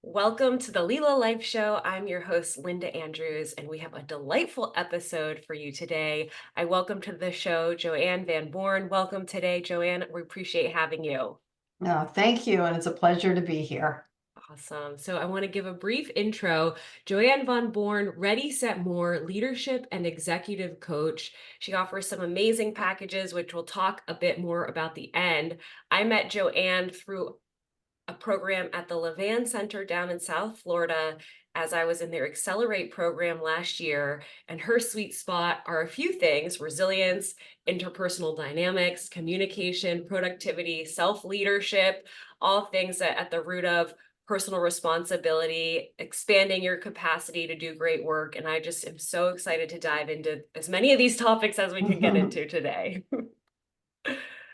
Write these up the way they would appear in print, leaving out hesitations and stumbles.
Welcome to the Lila Life Show. I'm your host, Linda Andrews, and we have a delightful episode for you today. I welcome to the show Jo-Aynne Von Born. Welcome today, Jo-Aynne. We appreciate having you. No, thank you, and it's a pleasure to be here. Awesome. So I want to give a brief intro. Jo-Aynne Von Born, Ready, Set, More, leadership and executive coach. She offers some amazing packages, which we'll talk a bit more about the end. I met Jo-Aynne through a program at the Levan Center down in South Florida as I was in their Accelerate program last year. And her sweet spot are a few things: resilience, interpersonal dynamics, communication, productivity, self-leadership, all things that at the root of personal responsibility, expanding your capacity to do great work. And I just am so excited to dive into as many of these topics as we can get into today.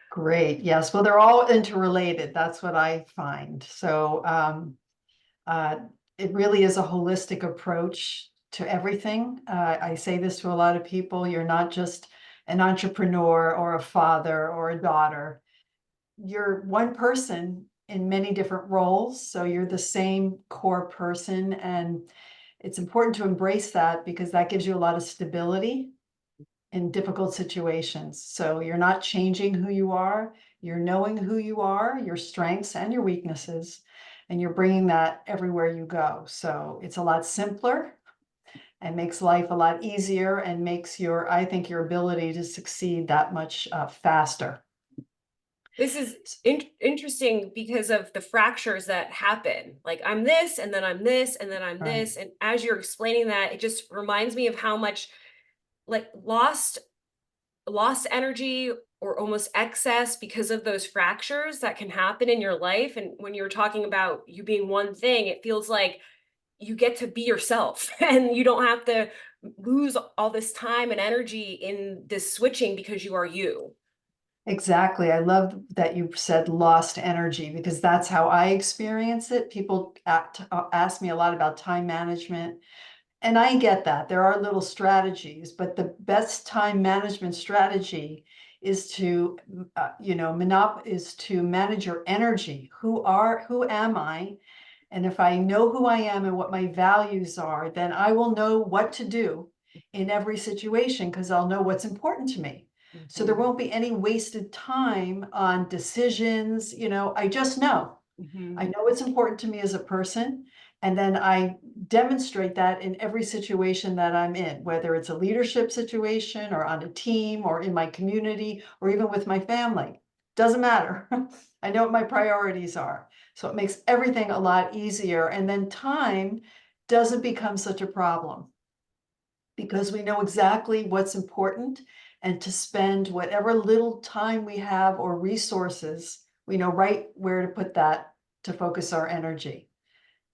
Great. Yes. Well, they're all interrelated. That's what I find. Uh, it really is a holistic approach to everything. I say this to a lot of people. You're not just an entrepreneur or a father or a daughter. You're one person in many different roles. So you're the same core person. And it's important to embrace that because that gives you a lot of stability in difficult situations. So you're not changing who you are, you're knowing who you are, your strengths and your weaknesses, and you're bringing that everywhere you go. So it's a lot simpler and makes life a lot easier and makes I think, your ability to succeed that much faster. This is interesting because of the fractures that happen. Like I'm this, and then I'm this, and then I'm Right. this. And as you're explaining that, it just reminds me of how much like lost energy or almost excess because of those fractures that can happen in your life. And when you're talking about you being one thing, it feels like you get to be yourself and you don't have to lose all this time and energy in this switching because you are you. Exactly. I love that you said lost energy because that's how I experience it. People ask me a lot about time management. And I get that there are little strategies, but the best time management strategy is to, is to manage your energy. Who am I? And if I know who I am and what my values are, then I will know what to do in every situation because I'll know what's important to me. So there Mhm, won't be any wasted time on decisions. I just know. I mhm. know what's important to me as a person, and then I demonstrate that in every situation that I'm in, whether it's a leadership situation or on a team or in my community or even with my family. Doesn't matter. I know what my priorities are. So it makes everything a lot easier. And then time doesn't become such a problem because we know exactly what's important and to spend whatever little time we have or resources, we know right where to put that to focus our energy.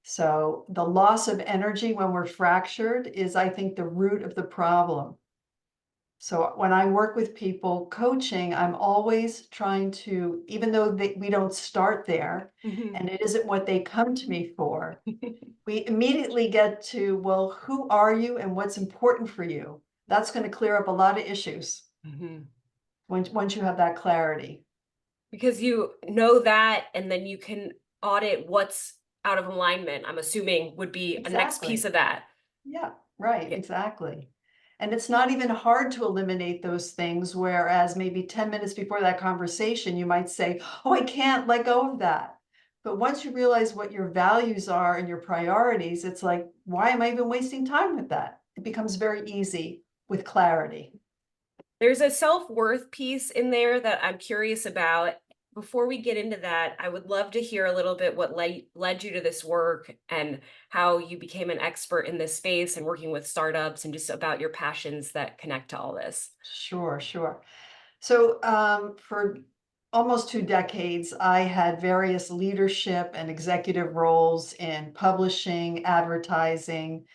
So the loss of energy when we're fractured is, I think, the root of the problem. So when I work with people coaching, I'm always trying to, even though we don't start there Mhm. and it isn't what they come to me for, we immediately get to, well, who are you and what's important for you? That's going to clear up a lot of issues Mhm. once you have that clarity. Because you know that, and then you can audit what's out of alignment, I'm assuming would be a next piece Exactly. of that. Yeah, right, Yeah. exactly. And it's not even hard to eliminate those things, whereas maybe 10 minutes before that conversation, you might say, oh, I can't let go of that. But once you realize what your values are and your priorities, it's like, why am I even wasting time with that? It becomes very easy with clarity. There's a self-worth piece in there that I'm curious about. Before we get into that, I would love to hear a little bit what led you to this work and how you became an expert in this space and working with startups and just about your passions that connect to all this. Sure, sure. So, for almost 2 decades, I had various leadership and executive roles in publishing, advertising,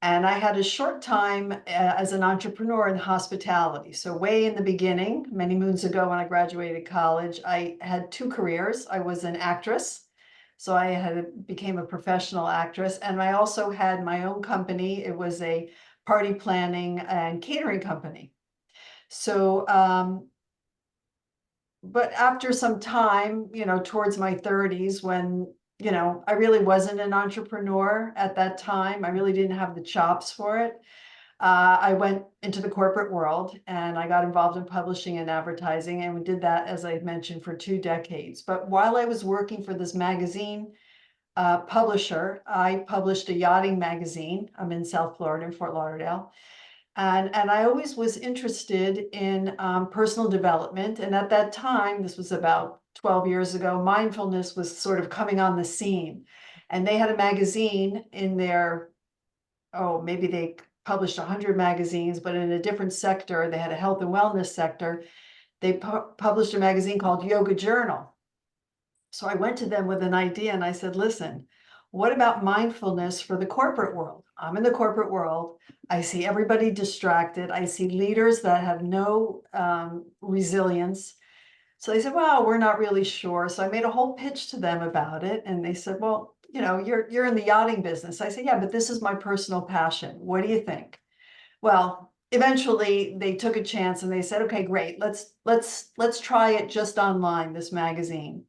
and I had a short time as an entrepreneur in hospitality. So, way in the beginning, many moons ago when I graduated college, I had two careers. I was an actress. So I had became a professional actress, and I also had my own company. It was a party planning and catering company. So, but after some time, towards my 30s, when You know, I really wasn't an entrepreneur at that time. I really didn't have the chops for it. I went into the corporate world and I got involved in publishing and advertising, and we did that, as I mentioned, for 2 decades. But while I was working for this magazine publisher, I published a yachting magazine. I'm in South Florida, in Fort Lauderdale. And I always was interested in personal development. And at that time, this was about 12 years ago, mindfulness was sort of coming on the scene. And they had a magazine in their, oh, maybe they published 100 magazines, but in a different sector. They had a health and wellness sector. They published a magazine called Yoga Journal. So I went to them with an idea and I said, listen, what about mindfulness for the corporate world? I'm in the corporate world. I see everybody distracted. I see leaders that have no resilience. So they said, well, we're not really sure. So I made a whole pitch to them about it. And they said, well, you know, you're in the yachting business. I said, yeah, but this is my personal passion. What do you think? Well, eventually they took a chance and they said, okay, great. Let's try it just online, this magazine.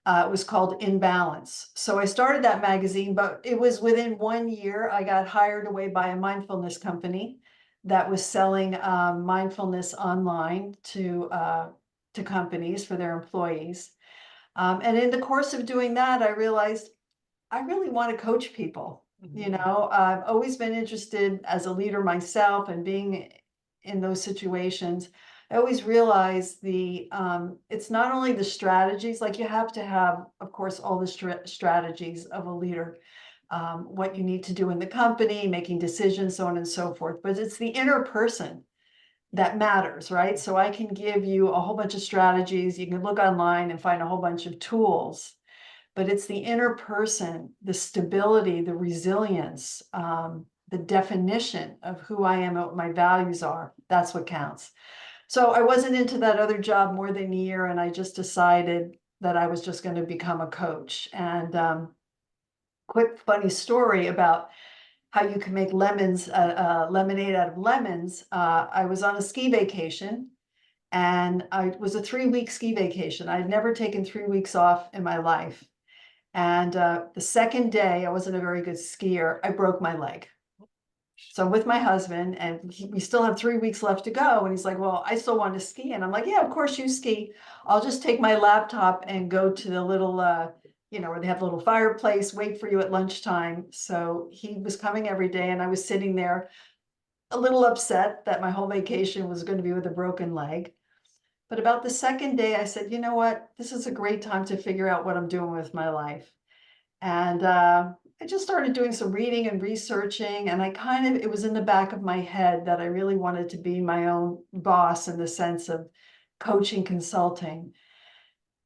It was called In Balance. So I started that magazine, but it was within 1 year, I got hired away by a mindfulness company that was selling mindfulness online to companies for their employees. And in the course of doing that, I realized I really want to coach people. You know, I've always been interested as a leader myself and being in those situations. I always realize it's not only the strategies, like you have to have, of course, all the strategies of a leader, what you need to do in the company, making decisions, so on and so forth, but it's the inner person that matters, right? So I can give you a whole bunch of strategies. You can look online and find a whole bunch of tools, but it's the inner person, the stability, the resilience, the definition of who I am and what my values are. That's what counts. So I wasn't into that other job more than a year, and I just decided that I was just going to become a coach. And quick funny story about how you can make lemonade out of lemons. I was on a ski vacation, and it was a 3-week ski vacation. I'd never taken 3 weeks off in my life. And the second day, I wasn't a very good skier. I broke my leg. So I'm with my husband, and we still have 3 weeks left to go. And he's like, well, I still want to ski. And I'm like, yeah, of course you ski. I'll just take my laptop and go to the little, where they have a little fireplace, wait for you at lunchtime. So he was coming every day, and I was sitting there a little upset that my whole vacation was going to be with a broken leg. But about the second day, I said, you know what? This is a great time to figure out what I'm doing with my life. And I just started doing some reading and researching, and it was in the back of my head that I really wanted to be my own boss in the sense of coaching, consulting.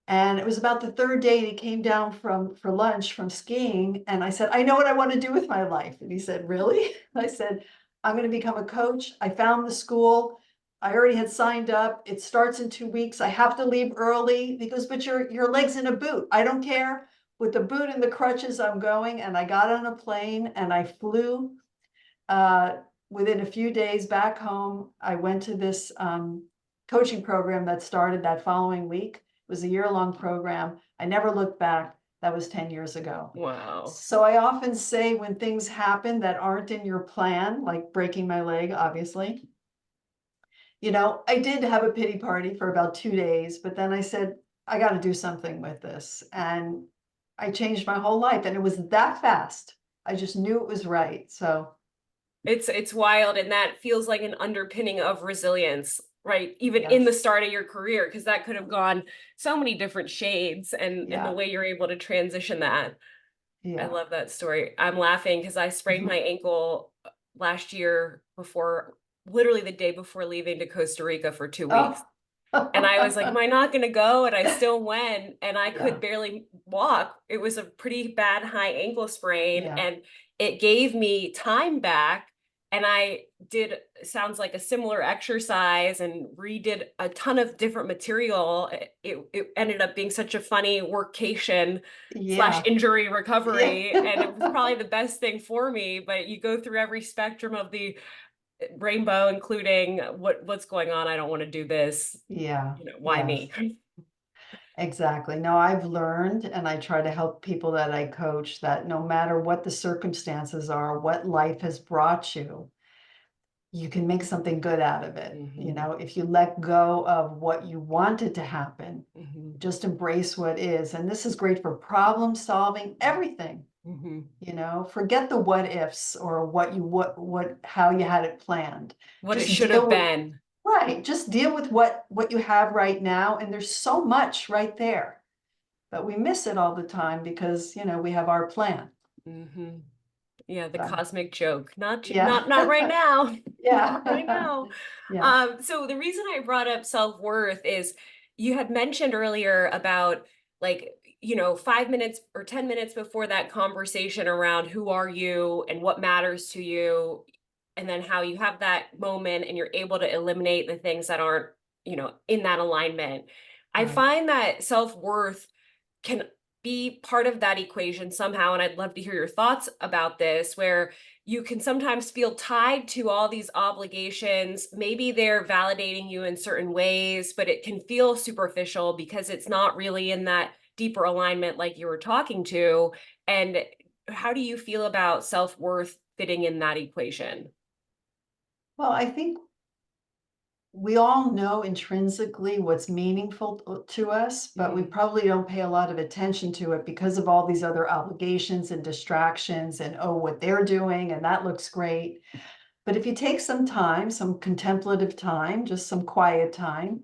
And it was about the third day, and he came down for lunch from skiing, and I said, I know what I want to do with my life. And he said, really? I said, I'm going to become a coach. I found the school. I already had signed up. It starts in 2 weeks. I have to leave early. He goes, but your leg's in a boot. I don't care. With the boot and the crutches, I'm going. And I got on a plane and I flew. Uh, Within a few days back home, I went to this coaching program that started that following week. It was a year-long program. I never looked back. That was 10 years ago. Wow. So I often say when things happen that aren't in your plan, like breaking my leg, obviously, I did have a pity party for about 2 days, but then I said, I got to do something with this. And I changed my whole life. And it was that fast. I just knew it was right. So It's wild, and that feels like an underpinning of resilience, right? Even in the yes. start of your career, because that could have gone so many different shades, and the Yeah. way you're able to transition that. I Yeah. love that story. I'm laughing because I sprained my ankle last year literally the day before leaving to Costa Rica for 2 weeks. Oh. And I was like, am I not going to go? And I still went, and I Yeah. could barely walk. It was a pretty bad high ankle sprain, Yeah. and it gave me time back. And I did, sounds like a similar exercise, and redid a ton of different material. It ended up being such a funny workation slash Yeah. injury Yeah. recovery. And it was probably the best thing for me, but you go through every spectrum of the rainbow, including what's going on. I don't want to do this. Yeah. Why Yes. me? Exactly. No, I've learned, and I try to help people that I coach, that no matter what the circumstances are, what life has brought you can make something good out of it. You Hmm. know, if you let go of what you wanted to happen, Hmm. just embrace what is. And this is great for problem solving, everything. Hmm. You know, forget the what ifs or what how you had it planned. What it Just should have deal with been. right. Just deal with what you have right now. And there's so much right there. But we miss it all the time because, you know, we have our plan. Hmm. Yeah, the So, cosmic joke. yeah. Not right now. Not right Yeah. now. Yeah. So the reason I brought up self-worth is you had mentioned earlier about like, 5 minutes or 10 minutes before that conversation around who are you and what matters to you, and then how you have that moment and you're able to eliminate the things that aren't, in that alignment. I Right. find that self-worth can be part of that equation somehow. And I'd love to hear your thoughts about this, where you can sometimes feel tied to all these obligations. Maybe they're validating you in certain ways, but it can feel superficial because it's not really in that deeper alignment like you were talking to. And how do you feel about self-worth fitting in that equation? Well, I think we all know intrinsically what's meaningful to us, but we Hmm. probably don't pay a lot of attention to it because of all these other obligations and distractions and, oh, what they're doing, and that looks great. But if you take some time, some contemplative time, just some quiet time,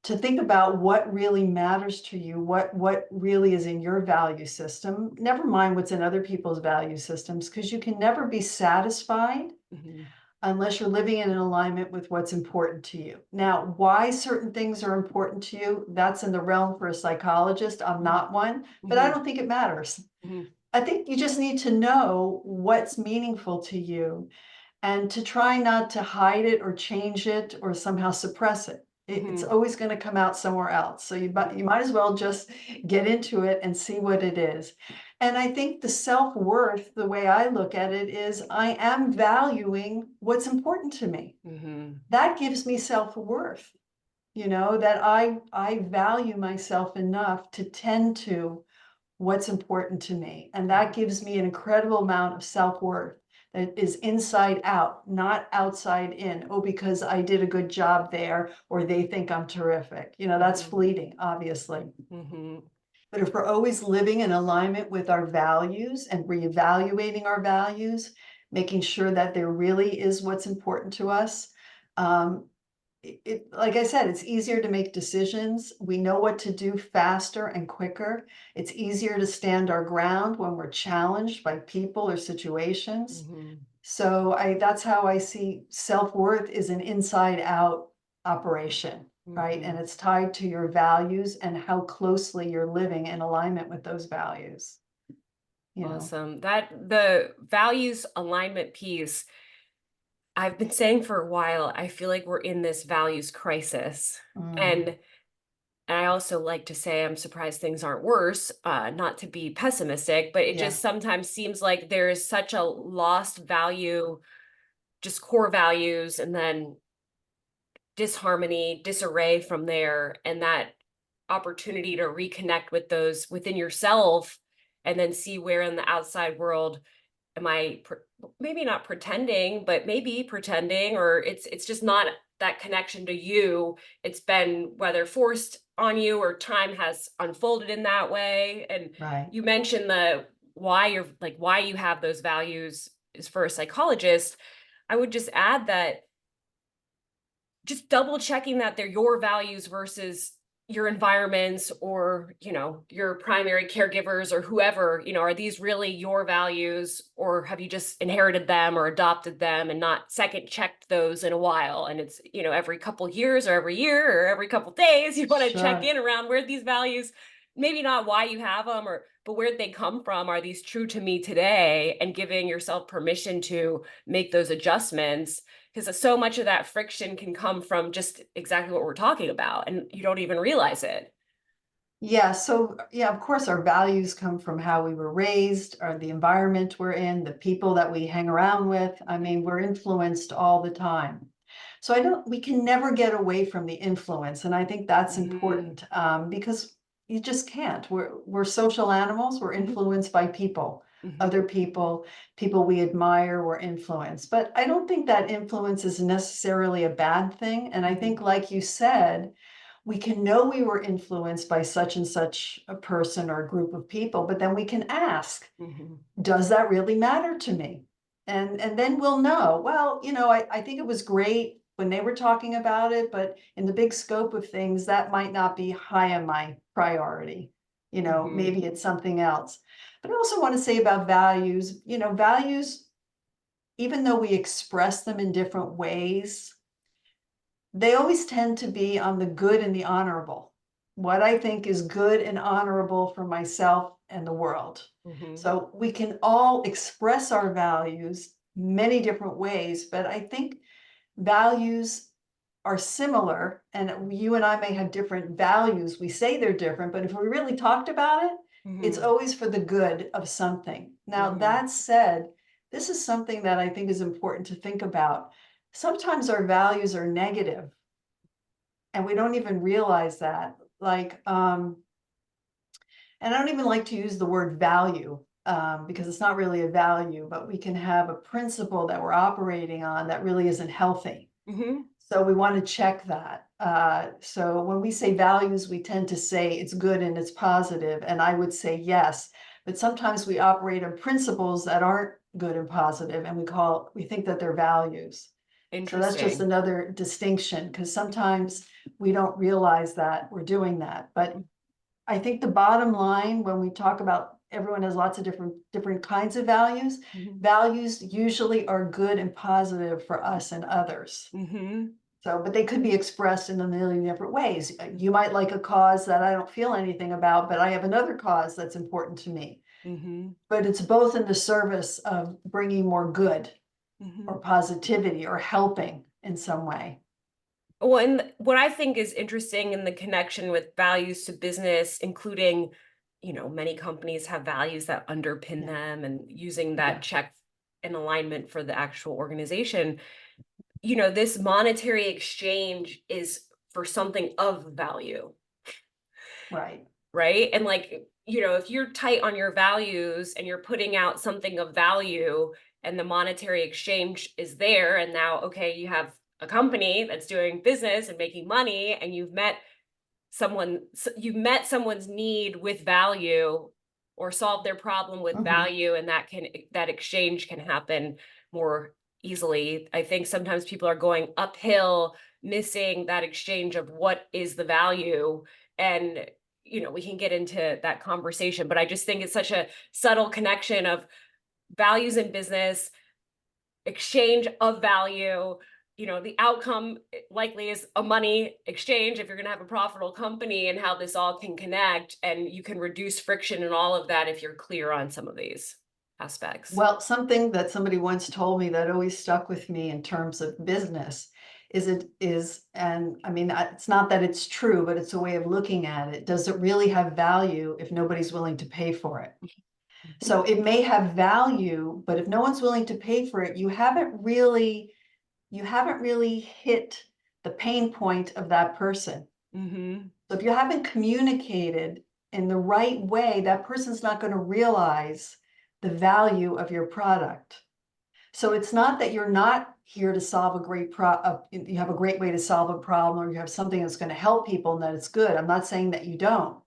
to think about what really matters to you, what really is in your value system, never mind what's in other people's value systems, because you can never be satisfied Hmm. unless you're living in alignment with what's important to you. Now, why certain things are important to you, that's in the realm for a psychologist. I'm not one, but I Hmm. don't think it matters. Hmm. I think you just need to know what's meaningful to you and to try not to hide it or change it or somehow suppress it. It's Hmm. always going to come out somewhere else. So you might as well just get into it and see what it is. And I think the self-worth, the way I look at it, is I am valuing what's important to me. Hmm. That gives me self-worth, you know, that I value myself enough to tend to what's important to me. And that gives me an incredible amount of self-worth that is inside out, not outside in. Oh, because I did a good job there, or they think I'm terrific. You know, that's Hmm. fleeting, obviously. Hmm. But if we're always living in alignment with our values and reevaluating our values, making sure that there really is what's important to us, um, like I said, it's easier to make decisions. We know what to do faster and quicker. It's easier to stand our ground when we're challenged by people or situations. Hmm. So that's how I see self-worth is an inside out operation, right? And Hmm. it's tied to your values and how closely you're living in alignment with those values, you know. Awesome. That the values alignment piece, I've been saying for a while, I feel like we're in this values crisis. Mm, And I also like to say I'm surprised things aren't worse, not to be pessimistic, but it yeah, just sometimes seems like there is such a lost value, just core values, and then disharmony, disarray from there, and that opportunity to reconnect with those within yourself and then see where in the outside world am I maybe not pretending, but maybe pretending, or it's just not that connection to you. It's been whether forced on you or time has unfolded in that way. And right. you mentioned the why you're like why you have those values is for a psychologist. I would just add that just double checking that they're your values versus your environments or your primary caregivers or whoever, are these really your values, or have you just inherited them or adopted them and not second checked those in a while, and it's every couple years or every year or every couple days you want to check Sure. in around where these values, maybe not why you have them, or but where they come from, are these true to me today, and giving yourself permission to make those adjustments, because so much of that friction can come from just exactly what we're talking about and you don't even realize it. Yeah, so yeah, of course, our values come from how we were raised, or the environment we're in, the people that we hang around with. I mean, we're influenced all the time. So we can never get away from the influence. And I think that's Hmm. important because you just can't. We're social animals. We're Mhm, influenced by people, mhm, other people, people we admire, we're influenced. But I don't think that influence is necessarily a bad thing. And I mhm, think, like you said, we can know we were influenced by such and such a person or a group of people, but then we can ask, mhm, does that really matter to me? And then we'll know, well, I think it was great when they were talking about it, but in the big scope of things, that might not be high on my priority. mhm, Maybe it's something else. But I also want to say about values, values, even though we express them in different ways, they always tend to be on the good and the honorable. What I think is good and honorable for myself and the world. mhm, So we can all express our values many different ways, but I think values are similar, and you and I may have different values. We say they're different, but if we really talked about it, it's mhm, always for the good of something. Now, mhm, that said, this is something that I think is important to think about. Sometimes our values are negative and we don't even realize that. And I don't even like to use the word value, because it's not really a value, but we can have a principle that we're operating on that really isn't healthy. mhm, So we want to check that. So when we say values, we tend to say it's good and it's positive, and I would say yes. But sometimes we operate on principles that aren't good and positive, and we think that they're values. So that's just interesting. another distinction, because sometimes we don't realize that we're doing that. But I think the bottom line, when we talk about everyone has lots of different kinds of values, Mhm, values usually are good and positive for us and others. mhm, So, but they could be expressed in a million different ways. mhm, You might like a cause that I don't feel anything about, but I have another cause that's important to me. mhm, But it's both in the service of bringing more good or mhm. positivity or helping in some way. Well, and what I think is interesting in the connection with values to business, including, many companies have values that underpin Yeah, them and using yeah, that check and alignment for the actual organization. This monetary exchange is for something of value, right. right? And like, if you're tight on your values and you're putting out something of value and the monetary exchange is there, and now, okay, you have a company that's doing business and making money, and you've met someone's need with value or solved their problem with Mhm. value, and that exchange can happen more easily. I think sometimes people are going uphill, missing that exchange of what is the value. And we can get into that conversation, but I just think it's such a subtle connection of values in business, exchange of value. The outcome likely is a money exchange if you're going to have a profitable company, and how this all can connect, and you can reduce friction and all of that if you're clear on some of these aspects. Well, something that somebody once told me that always stuck with me in terms of business and I mean, it's not that it's true, but it's a way of looking at it. Does it really have value if nobody's willing to pay for it? So it may have value, but if no one's willing to pay for it, you haven't really hit the pain point of that person. Mhm. So if you haven't communicated in the right way, that person's not going to realize the value of your product. So it's not that you're not here to solve you have a great way to solve a problem, or you have something that's going to help people and that it's good. I'm not saying that you don't,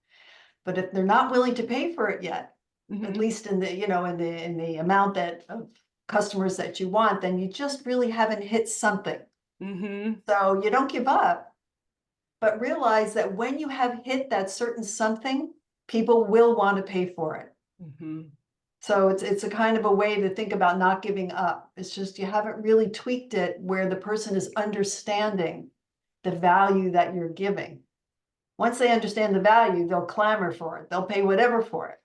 but if they're not willing to pay for it yet, at Mhm. least in the amount that of customers that you want, then you just really haven't hit something. Mhm. So you don't give up, but realize that when you have hit that certain something, people will want to pay for it. Mhm. So it's a kind of a way to think about not giving up. It's just you haven't really tweaked it where the person is understanding the value that you're giving. Once they understand the value, they'll clamor for it. They'll pay whatever for it.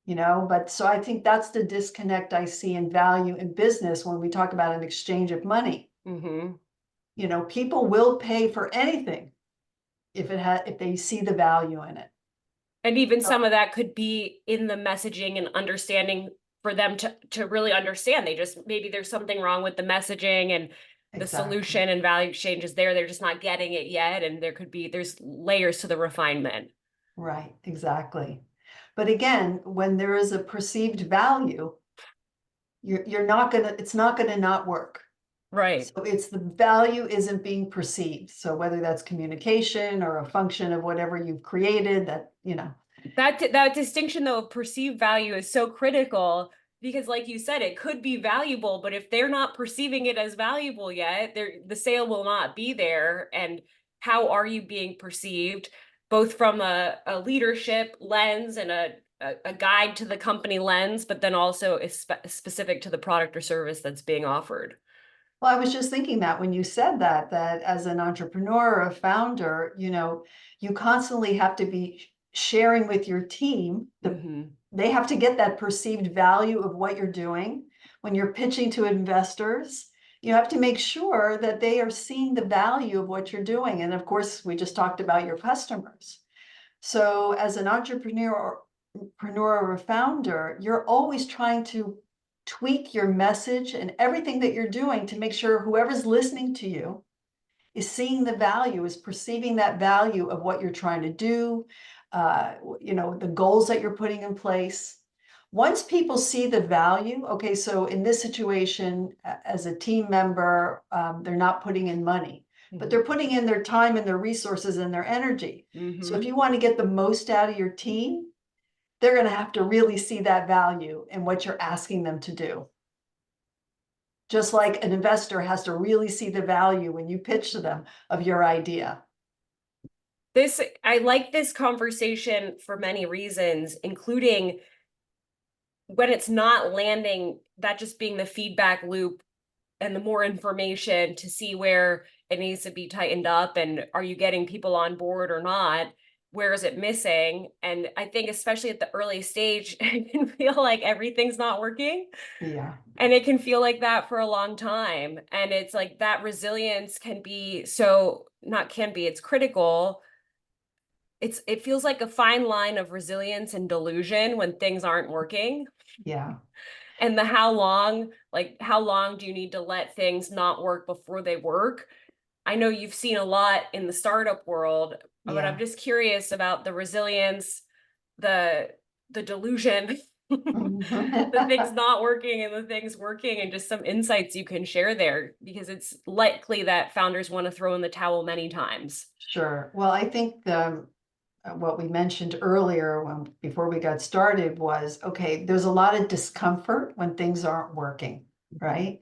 But so I think that's the disconnect I see in value in business when we talk about an exchange of money. Mhm. People will pay for anything if they see the value in it. And even So some of that could be in the messaging and understanding for them to really understand. They just, maybe there's something wrong with the messaging, and the exactly. solution and value exchange is there. They're just not getting it yet. And there's layers to the refinement. Right, exactly. But again, when there is a perceived value, you're not gonna, it's not gonna not work. Right. So it's the value isn't being perceived. So whether that's communication or a function of whatever you've created that, That distinction though of perceived value is so critical because like you said, it could be valuable, but if they're not perceiving it as valuable yet, the sale will not be there. And how are you being perceived, both from a leadership lens and a guide to the company lens, but then also is specific to the product or service that's being offered. well, I was just thinking that when you said that, that as an entrepreneur or a founder, you constantly have to be sharing with your team Mm-hmm. they have to get that perceived value of what you're doing. When you're pitching to investors, you have to make sure that they are seeing the value of what you're doing. And of course, we just talked about your customers. So as an entrepreneur or a founder, you're always trying to tweak your message and everything that you're doing to make sure whoever's listening to you is seeing the value, is perceiving that value of what you're trying to do, the goals that you're putting in place. Once people see the value, okay, so in this situation, as a team member, they're not putting in money, but they're putting in their time and their resources and their energy. So if Mm-hmm. you want to get the most out of your team, they're going to have to really see that value in what you're asking them to do. Just like an investor has to really see the value when you pitch to them of your idea. I like this conversation for many reasons, including when it's not landing, that just being the feedback loop and the more information to see where it needs to be tightened up and are you getting people on board or not? Where is it missing? And I think especially at the early stage, it can feel like everything's not working. Yeah. And it can feel like that for a long time. And it's like that resilience can be so not can be, it's critical. It feels like a fine line of resilience and delusion when things aren't working. Yeah. And how long do you need to let things not work before they work? I know you've seen a lot in the startup world, but I'm Yeah. just curious about the resilience, the the delusion, the things not working and the things working, and just some insights you can share there because it's likely that founders want to throw in the towel many times. Sure. Well, I think what we mentioned earlier before we got started was, okay, there's a lot of discomfort when things aren't working, Mhm. right?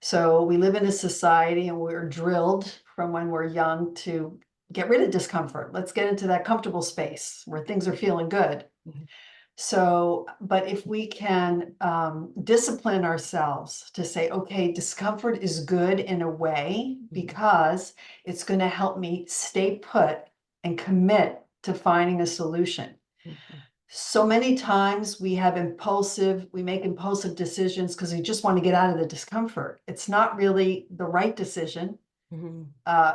So we live in a society and we're drilled from when we're young to get rid of discomfort. Let's get into that comfortable space where things are feeling good. Mhm. So, but if we can discipline ourselves to say, okay, discomfort is good in a way Mhm. because it's going to help me stay put and commit to finding a solution. Mhm. So many times we make impulsive decisions because we just want to get out of the discomfort. It's not really the right decision Mhm.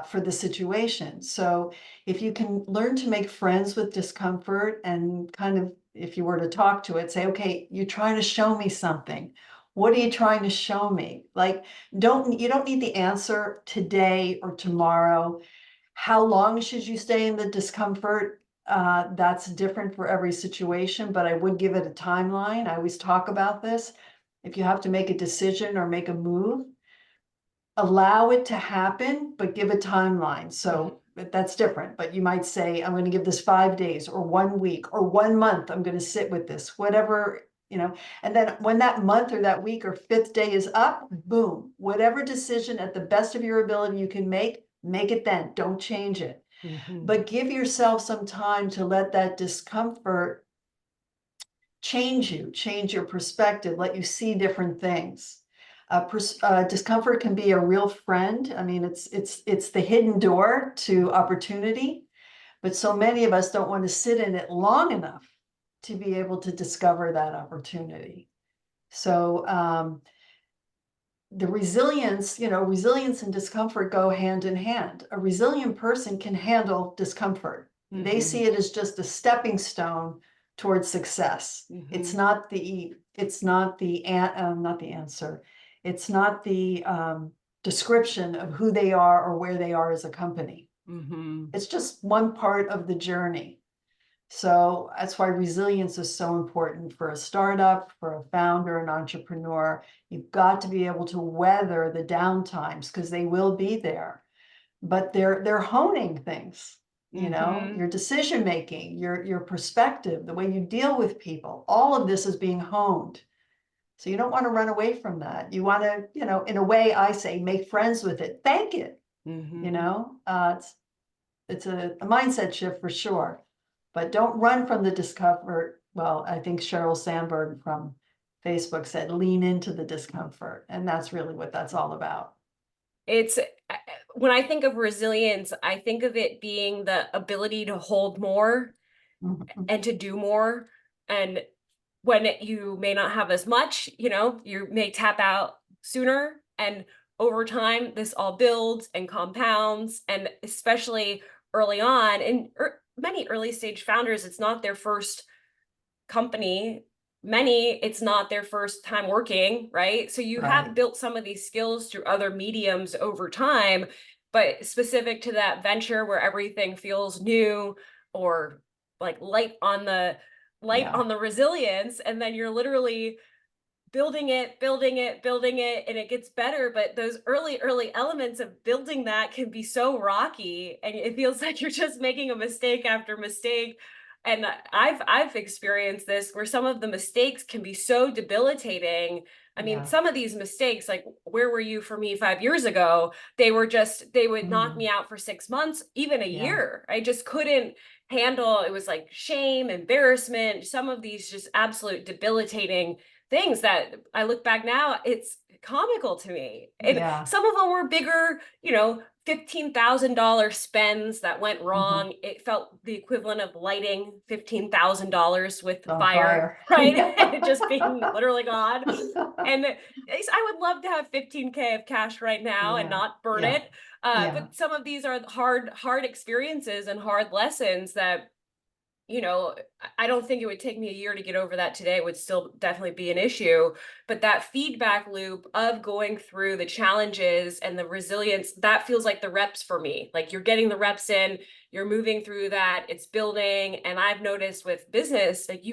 for the situation. So if you can learn to make friends with discomfort and kind of, if you were to talk to it, say, okay, you're trying to show me something. What are you trying to show me? Like, you don't need the answer today or tomorrow. How long should you stay in the discomfort? That's different for every situation, but I would give it a timeline. I always talk about this. If you have to make a decision or make a move, allow it to happen, but give a timeline. Mhm. So that's different, but you might say, I'm going to give this 5 days or 1 week or 1 month. I'm going to sit with this, whatever, and then when that month or that week or fifth day is up, boom, whatever decision at the best of your ability you can make it then. Don't change it, Mhm. but give yourself some time to let that discomfort change your perspective, let you see different things. Discomfort can be a real friend. I mean, it's the hidden door to opportunity, but so many of us don't want to sit in it long enough to be able to discover that opportunity. So the resilience and discomfort go hand in hand. A resilient person can handle discomfort. They Mhm. see it as just a stepping stone towards success. It's Mhm. not not the answer. It's not the description of who they are or where they are as a company. Mhm. It's just one part of the journey. So that's why resilience is so important for a startup, for a founder, an entrepreneur. You've got to be able to weather the downtimes because they will be there. But they're honing things, Mm-hmm. your decision making, your perspective, the way you deal with people. All of this is being honed. So you don't want to run away from that. You want to, in a way, I say, make friends with it. Thank it. Mm-hmm. It's a mindset shift for sure. But don't run from the discomfort. Well, I think Sheryl Sandberg from Facebook said, lean into the discomfort. And that's really what that's all about. It's when I think of resilience, I think of it being the ability to hold more Mhm. and to do more. And when you may not have as much, you may tap out sooner. And over time, this all builds and compounds. And especially early on, and many early stage founders, it's not their first company. Many, it's not their first time working, right? So you have Right. built some of these skills through other mediums over time, but specific to that venture where everything feels new, or like light Yeah. on the resilience, and then you're literally building it, building it, building it, and it gets better. But those early elements of building that can be so rocky, and it feels like you're just making a mistake after mistake. And I've experienced this where some of the mistakes can be so debilitating. I mean, Yeah. some of these mistakes, like where were you for me 5 years ago? They would knock me Mm. out for 6 months, even a Yeah. year. I just couldn't handle. It was like shame, embarrassment, some of these just absolute debilitating things that I look back now, it's comical to me. And Yeah. some of them were bigger, $15,000 spends that went Mhm. wrong. It felt the equivalent of lighting $15,000 with On fire, fire. right? And it just being literally gone. And I would love to have 15K of cash right now and Yeah. not burn Yeah. it. Yeah. But some of these are hard experiences and hard lessons that, you know, I don't think it would take me a year to get over that today. It would still definitely be an issue. But that feedback loop of going through the challenges and the resilience, that feels like the reps for me. Like you're getting the reps in, you're moving through that, it's building. And I've noticed with business, like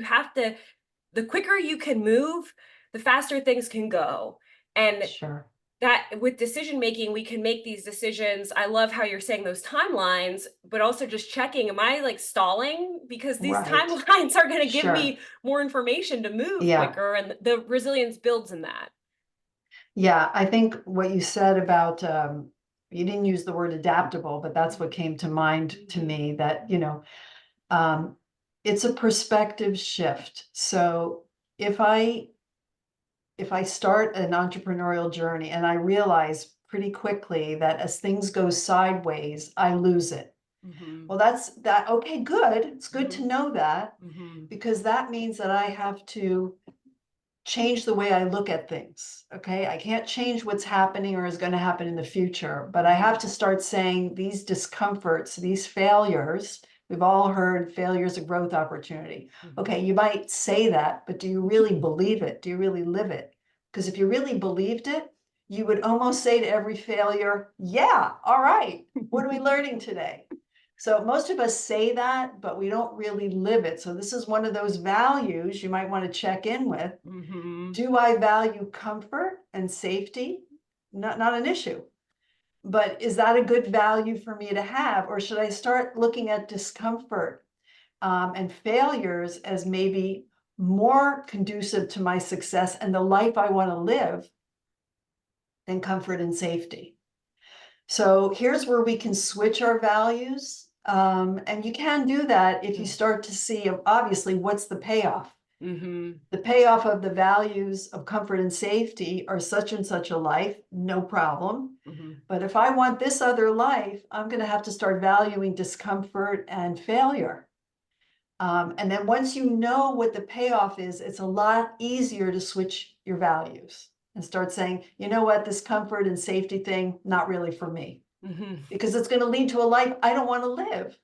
the quicker you can move, the faster things can go. And Sure. that with decision making, we can make these decisions. I love how you're saying those timelines, but also just checking, am I like stalling? Because these Right. timelines are going to give Sure. me more information to move Yeah. quicker, and the resilience builds in that. Yeah. I think what you said about, you didn't use the word adaptable, but that's what came to mind to Mhm. me that, um, it's a perspective shift. So if I if I start an entrepreneurial journey and I realize pretty quickly that as things go sideways, I lose it. Mhm. Well, that's that. Okay, good. It's good to Mhm. know that Mhm. because that means that I have to change the way I look at things. Okay. I can't change what's happening or is going to happen in the future, but I have Mhm. to start saying these discomforts, these failures. We've all heard failures a growth opportunity. Okay, Mhm. you might say that, but do you really believe it? Do you really live it? Because if you really believed it, you would almost say to every failure, yeah, all right, what are we learning today? So most of us say that, but we don't really live it. So this is one of those values you might want to check in with. Mhm. Do I value comfort and safety? Not an issue. But is that a good value for me to have? Or should I start looking at discomfort and failures as maybe more conducive to my success and the life I want to live than comfort and safety? So here's where we can switch our values. And you can do that if you start to see, obviously, what's the payoff? Mhm. The payoff of the values of comfort and safety are such and such a life, no problem. Mhm. But if I want this other life, I'm going to have to start valuing discomfort and failure. And then once you know what the payoff is, it's a lot easier to switch your values and start saying, you know what, this comfort and safety thing, not really for me, Mhm. because it's going to lead to a life I don't want to live.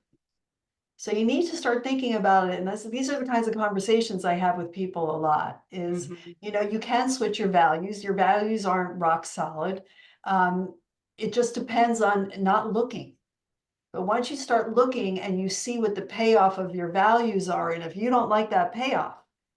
So you need to start thinking about it. And these are the kinds of conversations I have with people a lot is, Mhm. you can switch your values. Your values aren't rock solid. Um, it just depends on not looking. But once you start looking and you see what the payoff of your values are, and if you don't like that payoff,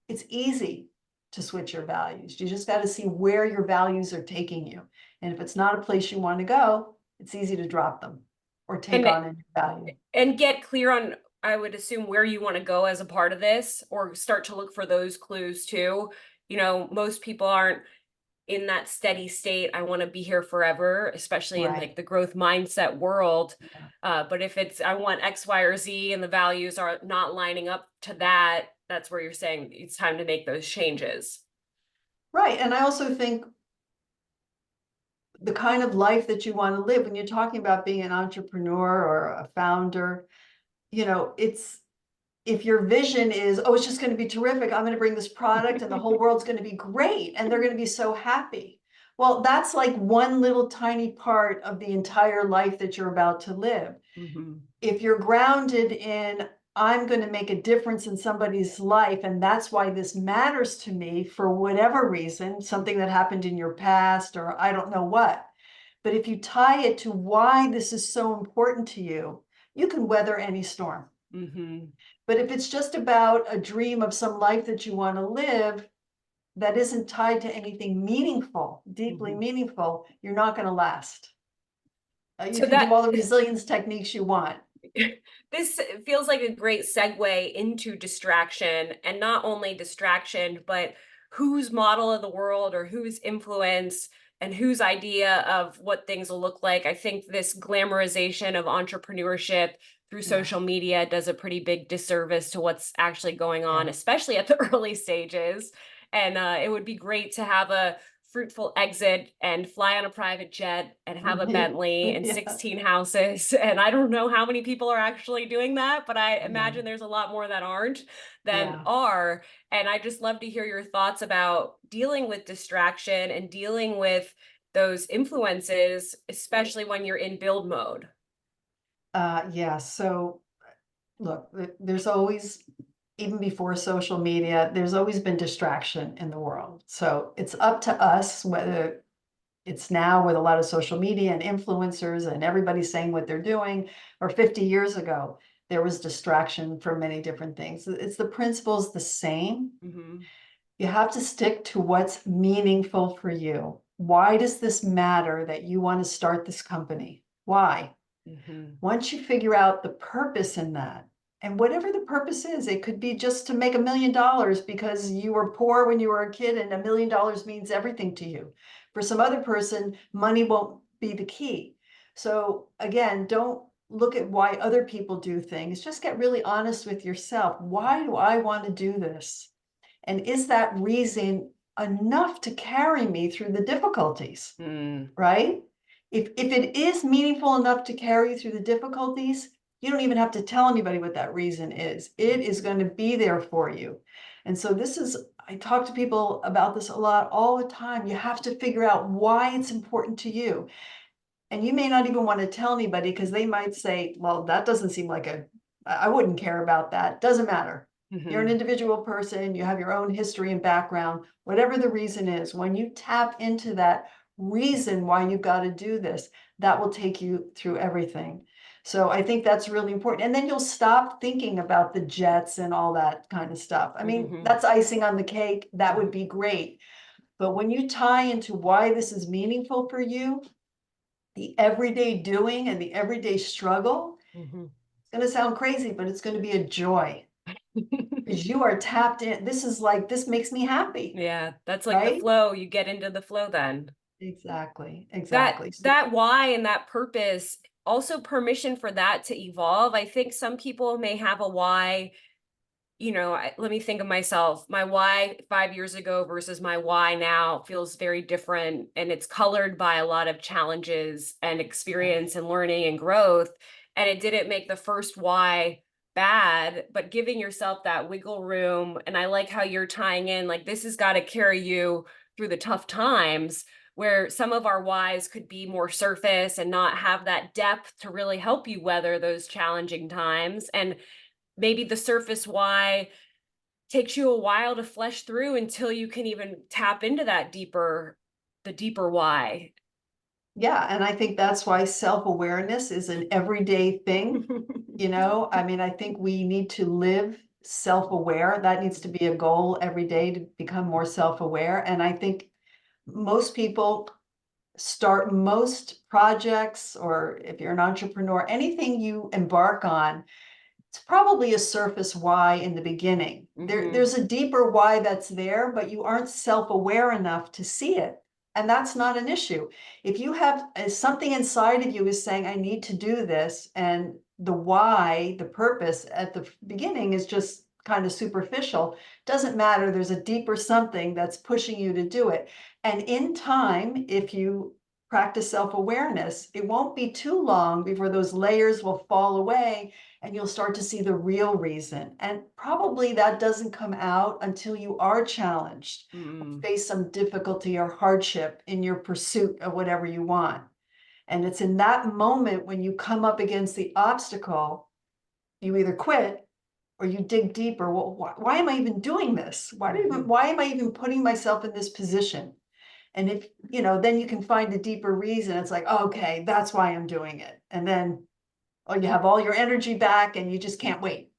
it's easy to switch your values. You just got to see where your values are taking you. And if it's not a place you want to go, it's easy to drop them or take And on a new value. and get clear on, I would assume, where you want to go as a part of this, or start to look for those clues too. Most people aren't in that steady state, I want to be here forever, especially in Right. like the growth mindset world. Yeah. But if it's, I want X, Y, or Z, and the values are not lining up to that, that's where you're saying it's time to make those changes. Right. And I also think the kind of life that you want to live, when you're talking about being an entrepreneur or a founder, it's, if your vision is, oh, it's just going to be terrific, I'm going to bring this product and the whole world's going to be great and they're going to be so happy. Well, that's like one little tiny part of the entire life that you're about to live. Mhm. If you're grounded in, I'm going to make a difference in somebody's life, and that's why this matters to me for whatever reason, something that happened in your past, or I don't know what. But if you tie it to why this is so important to you, you can weather any storm. Mhm. But if it's just about a dream of some life that you want to live that isn't tied to anything meaningful, deeply Mhm. meaningful, you're not going to last. You So can do that all the resilience techniques you want. this feels like a great segue into distraction, and not only distraction, but whose model of the world or whose influence and whose idea of what things will look like. I think this glamorization of entrepreneurship through Yeah, social media does a pretty big disservice to what's actually going on, yeah. especially at the early stages. And it would be great to have a fruitful exit and fly on a private jet and have a Bentley and Yeah, 16 houses. And I don't know how many people are actually doing that, but I yeah, imagine there's a lot more that aren't than yeah. are. And I just love to hear your thoughts about dealing with distraction and dealing with those influences, especially when you're in build mode. Yeah. So look, there's always, even before social media, there's always been distraction in the world. So it's up to us, whether it's now with a lot of social media and influencers and everybody saying what they're doing, or 50 years ago, there was distraction for many different things. It's the principle's the same. Hmm. You have to stick to what's meaningful for you. Why does this matter that you want to start this company? Why? Hmm. Once you figure out the purpose in that, and whatever the purpose is, it could be just to make $1 million because you were poor when you were a kid and $1 million means everything to you. For some other person, money won't be the key. So again, don't look at why other people do things. Just get really honest with yourself. Why do I want to do this? And is that reason enough to carry me through the difficulties? Mm. Right? If it is meaningful enough to carry you through the difficulties, you don't even have to tell anybody what that reason is. It is going to be there for you. And so this is, I talk to people about this a lot all the time. You have to figure out why it's important to you. And you may not even want to tell anybody because they might say, well, that doesn't seem like I wouldn't care about that. Doesn't matter. You're an Hmm. individual person, you have your own history and background, whatever the reason is, when you tap into that reason why you've got to do this, that will take you through everything. So I think that's really important. And then you'll stop thinking about the jets and all that kind of stuff. I mean, Hmm. that's icing on the cake. That would be great. But when you tie into why this is meaningful for you, the everyday doing and the everyday struggle, Hmm. it's going to sound crazy, but it's going to be a joy because you are tapped in. This is like, this makes me happy, Yeah, that's like the right? flow. You get into the flow then. Exactly, That exactly. So, that why and that purpose, also permission for that to evolve. I think some people may have a why. Let me think of myself. My why 5 years ago versus my why now feels very different. And it's colored by a lot of challenges and yeah, experience and learning and growth. And it didn't make the first why bad, but giving yourself that wiggle room. And I like how you're tying in, like, this has got to carry you through the tough times, where some of our whys could be more surface and not have that depth to really help you weather those challenging times. And maybe the surface why takes you a while to flesh through until you can even tap into that deeper the deeper why. Yeah, and I think that's why self-awareness is an everyday thing. You know, I mean, I think we need to live self-aware. That needs to be a goal every day, to become more self-aware. And I think most people start most projects, or if you're an entrepreneur, anything you embark on, it's probably a surface why in the beginning. Hmm. There's a deeper why that's there, but you aren't self-aware enough to see it. And that's not an issue. If you have something inside of you is saying, I need to do this, and the why, the purpose at the beginning is just kind of superficial, doesn't matter. There's a deeper something that's pushing you to do it. And in time, if you practice self-awareness, it won't be too long before those layers will fall away and you'll start to see the real reason. And probably that doesn't come out until you are challenged, Mm. face some difficulty or hardship in your pursuit of whatever you want. And it's in that moment when you come up against the obstacle, you either quit or you dig deeper. Well, why am I even doing this? Mhm. Why am I even putting myself in this position? And if, you know, then you can find a deeper reason. It's like, oh, okay, that's why I'm doing it. And then, oh, you have all your energy back and you just can't wait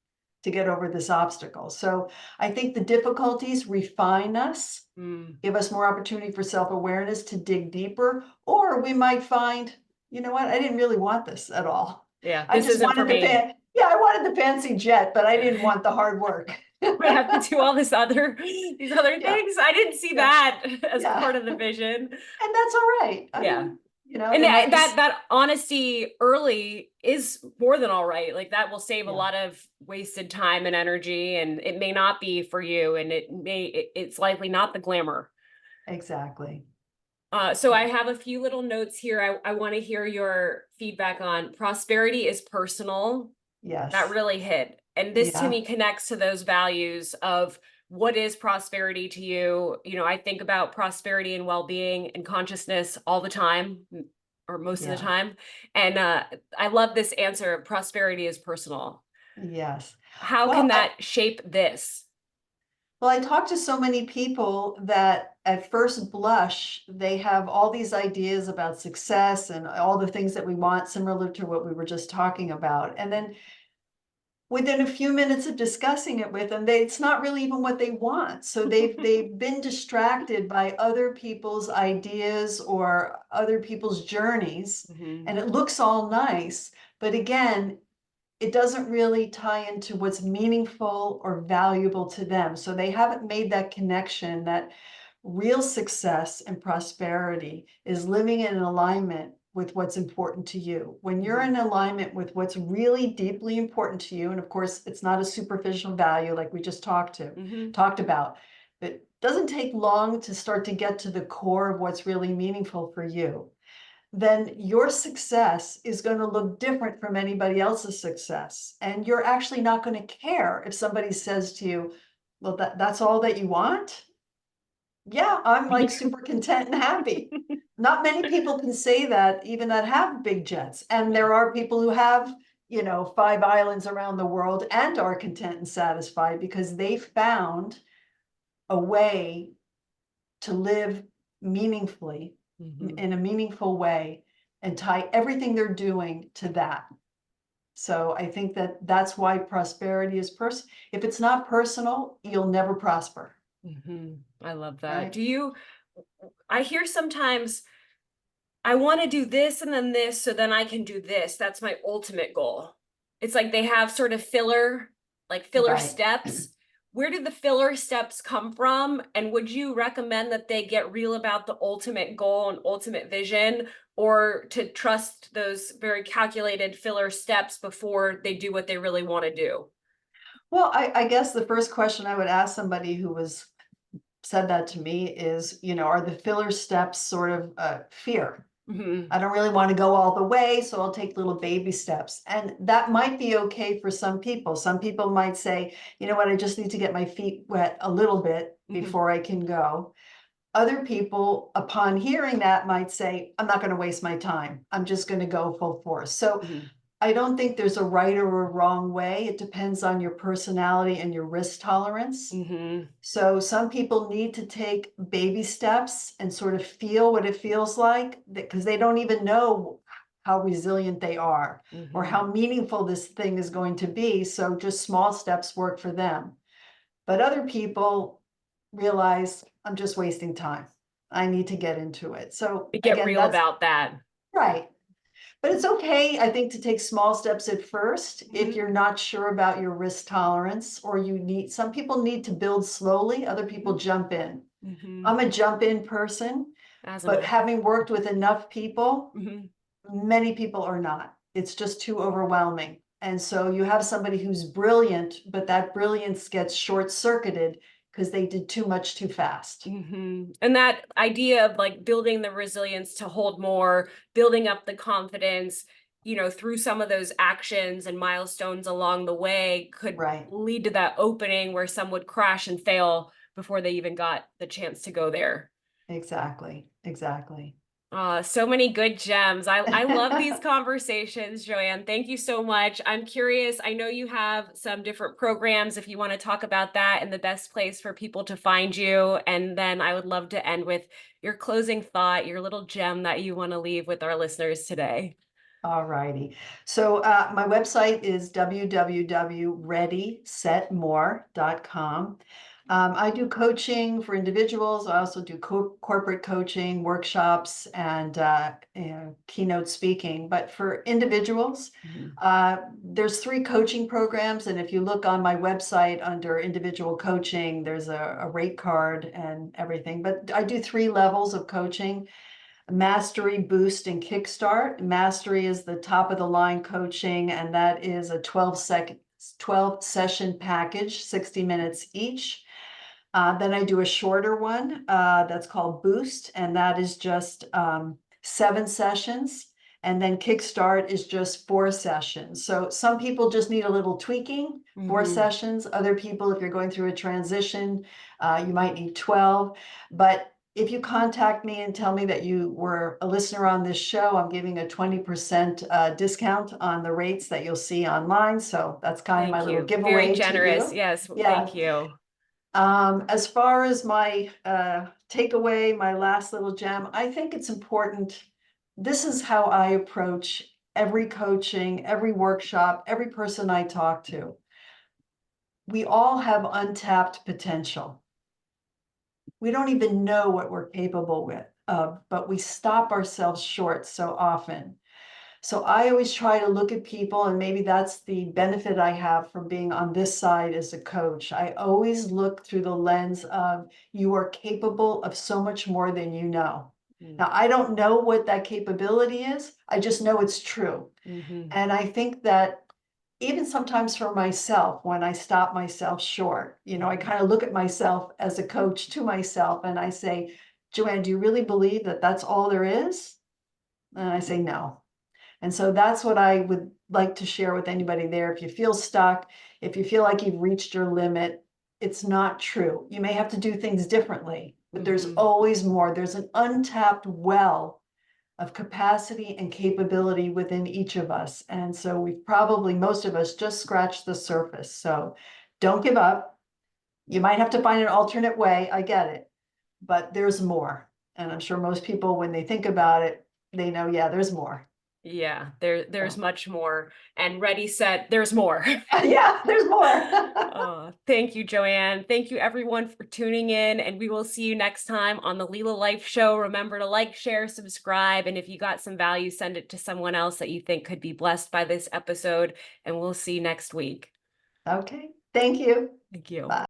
to get over this obstacle. So I think the difficulties refine us, Mm. give us more opportunity for self-awareness to dig deeper, or we might find, you know what, I didn't really want this at all. Yeah, I this just isn't for wanted me. yeah, I wanted the fancy jet, but I Yeah. didn't want the hard work. I have to do all this other these other Yeah, things. I didn't see yeah, that as yeah. part of the vision. And that's all right. I Yeah. mean, you know, And there might be, that honesty early is more than all right. Like that will save a yeah, lot of wasted time and energy, and it may not be for you, and it's likely not the glamour. exactly. So I have a few little notes here. I want to hear your feedback on prosperity is personal. That Yes. really hit. And this to Yeah. me connects to those values of what is prosperity to you. You know, I think about prosperity and well-being and consciousness all the time, or most of the Yeah. time. And I love this answer. Prosperity is personal. Yes. How Well, can that shape this? I talk to so many people that at first blush, they have all these ideas about success and all the things that we want, similar to what we were just talking about. And then within a few minutes of discussing it with them, it's not really even what they want. So they've been distracted by other people's ideas or other people's journeys, Hmm. and it looks all nice. But again, it doesn't really tie into what's meaningful or valuable to them. So they haven't made that connection that real success and prosperity is living in alignment with what's important to you. When you're Hmm. in alignment with what's really deeply important to you, and of course, it's not a superficial value like we just Hmm. talked about, but it doesn't take long to start to get to the core of what's really meaningful for you, then your success is going to look different from anybody else's success. And you're actually not going to care if somebody says to you, well, that's all that you want? Yeah, I'm like super content and happy. Not many people can say that, even that have big jets. And Yeah. there are people who have, you know, 5 islands around the world and are content and satisfied because they found a way to live meaningfully, Hmm. in a meaningful way, and tie everything they're doing to that. So I think that that's why prosperity is if it's not personal, you'll never prosper, Hmm. I love that. right? Do you, I hear sometimes I want to do this and then this so then I can do this. That's my ultimate goal. It's like they have sort of filler Right. steps. Where did the filler steps come from? And would you recommend that they get real about the ultimate goal and ultimate vision, or to trust those very calculated filler steps before they do what they really want to do? Well, I guess the first question I would ask somebody who was said that to me is, you know, are the filler steps sort of fear? Hmm. I don't really want to go all the way, so I'll take little baby steps. And that might be okay for some people. Some people might say, you know what, I just need to get my feet wet a little bit Hmm. before I can go. Other people, upon hearing that, might say, I'm not going to waste my time. I'm just going to go full force. So Hmm. I don't think there's a right or a wrong way. It depends on your personality and your risk tolerance. Mm-hmm. So some people need to take baby steps and sort of feel what it feels like, because they don't even know how resilient they are or Mm-hmm. how meaningful this thing is going to be. So just small steps work for them. But other people realize, I'm just wasting time. I need to get into it. So Get again, real that's about that. right. But it's okay, I think, to take small steps at first if Mm-hmm. you're not sure about your risk tolerance, or you need, some people need to build slowly, other people jump in. Mm-hmm. I'm a jump in person, As am but I. having worked with enough people, Mm-hmm. many people are not. It's just too overwhelming. And so you have somebody who's brilliant, but that brilliance gets short circuited because they did too much too fast. Mm-hmm. And that idea of like building the resilience to hold more, building up the confidence, through some of those actions and milestones along the way could Right. lead to that opening where some would crash and fail before they even got the chance to go there. Exactly. Exactly. So many good gems. I love these conversations, Jo-Aynne. Thank you so much. I'm curious. I know you have some different programs if you want to talk about that and the best place for people to find you. And then I would love to end with your closing thought, your little gem that you want to leave with our listeners today. All righty. So my website is www.readysetmore.com. I do coaching for individuals. I also do corporate coaching, workshops, and keynote speaking. But for individuals, Mhm. there's 3 coaching programs. And if you look on my website under individual coaching, there's a rate card and everything. But I do 3 levels of coaching: Mastery, Boost, and Kickstart. Mastery is the top of the line coaching, and that is a 12 session package, 60 minutes each. Then I do a shorter one that's called Boost, and that is just 7 sessions. And then Kickstart is just 4 sessions. So some people just need a little tweaking, 4 Mhm. sessions. Other people, if you're going through a transition, you might need 12. But if you contact me and tell me that you were a listener on this show, I'm giving a 20% discount on the rates that you'll see online. So that's kind of my Thank little you. Very giveaway to generous. you. Yes. Yeah. Thank you. As far as my takeaway, my last little gem, I think it's important. This is how I approach every coaching, every workshop, every person I talk to. We all have untapped potential. We don't even know what we're capable of, but we stop ourselves short so often. So I always try to look at people, and maybe that's the benefit I have from being on this side as a coach. I always look through the lens of, you are capable of so much more than you know. Now, I don't know what that capability is. I just know it's true. Mm-hmm. And I think that even sometimes for myself, when I stop myself short, I kind of look at myself as a coach to myself and I say, Jo-Aynne, do you really believe that that's all there is? And I say, no. And so that's what I would like to share with anybody there. If you feel stuck, if you feel like you've reached your limit, it's not true. You may have to do things differently, but there's Mm-hmm. always more. There's an untapped well of capacity and capability within each of us. And so we've probably, most of us, just scratched the surface. So don't give up. You might have to find an alternate way. I get it, but there's more. And I'm sure most people, when they think about it, they know, yeah, there's more. Yeah, there's So, much more. And ready, set, there's more. yeah, there's more. Thank you, Jo-Aynne. Thank you, everyone, for tuning in. And we will see you next time on the Lila Life Show. Remember to like, share, subscribe. And if you got some value, send it to someone else that you think could be blessed by this episode. And we'll see you next week. Okay, thank you. Thank you. Bye.